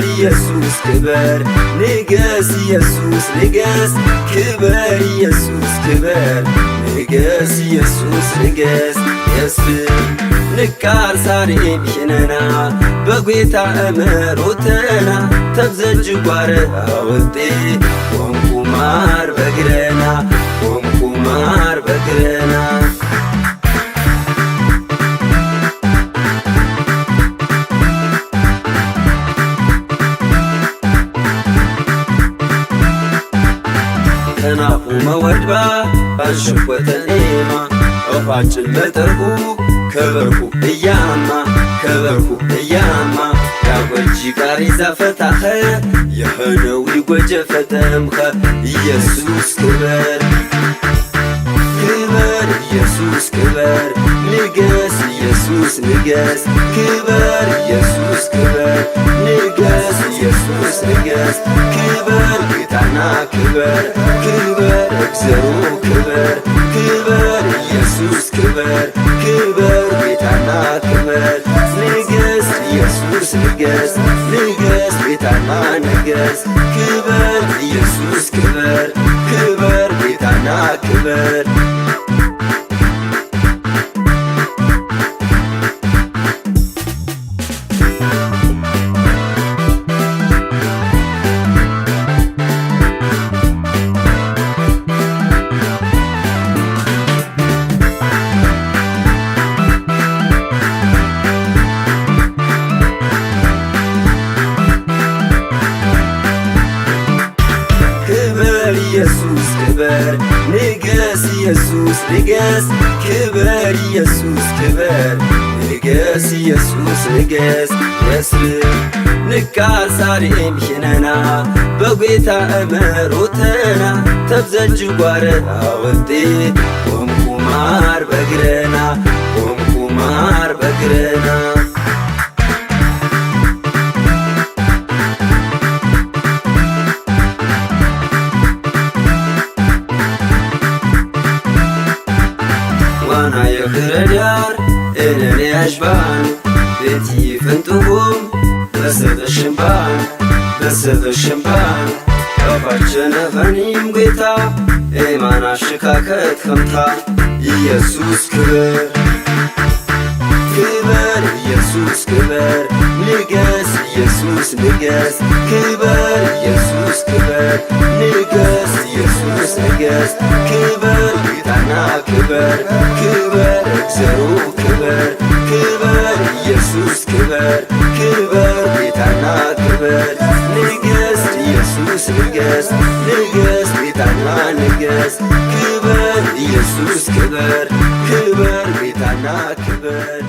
ኢየሱስ ክበር ንገስ ኢየሱስ ንገስ ክበር ኢየሱስ ክበር ንገስ ኢየሱስ ንገስ የስም ንቃር ሳሬም ሂነና በጌታ እመሮተና ተብዘጅ ጓረ አወጤ ወንኩማር በግረና ወንኩማር በግረና ተናፉ መወድባ ባሽኮተን ኤማ እፋችን መጠርኩ ከበርኩ እያማ ከበርኩ እያማ ያጐጂ ቃሪዛ ፈታኸ የኸነው ይጐጀ ፈተምኸ ኢየሱስ ክበር ክበር ኢየሱስ ክበር ንገስ ኢየሱስ ንገስ ክበር ኢየሱስ ክበር ንገስ ኢየሱስ ንገስ ክበር ጌታና ክበር ክበር እግዚኦ ክበር ክበር ኢየሱስ ክበር ክበር ጌታና ክበር ንገስ ኢየሱስ ንገስ ንገስ ጌታና ንገስ ክበር ኢየሱስ ክበር ክበር ጌታና ክበር ኢየሱስ ክበር ንገስ ኢየሱስ ንገስ ክበር ኢየሱስ ክበር ንገስ ኢየሱስ ንገስ የስም ንቃር ሳሬም ሂነና በጌታ እመሮተና ተብዘጅ ጓረ አወጤ ወንኩማር በግረና ወንኩማር በግረና ዋና የኽረዳር እነኔ ያሽባን ቤቲ ፍንጥሁም በሰበሽምባን በሰበሽምባን ከፋቸነ ፈኒም ጌታ ኤማና ሽካከት ከምታ ኢየሱስ ክበር ክበር ኢየሱስ ክበር ንገስ ኢየሱስ ንገስ ክበር ኢየሱስ ክበር ንገስ ኢየሱስ ንገስ ክበር ጌታና ክበር ክበር እግዚኦ ክበር ክበር ኢየሱስ ክበር ክበር ጌታና ክበር ንገስ ኢየሱስ ንገስ ንገስ ጌታና ንገስ ክበር ኢየሱስ ክበር ክበር ጌታና ክበር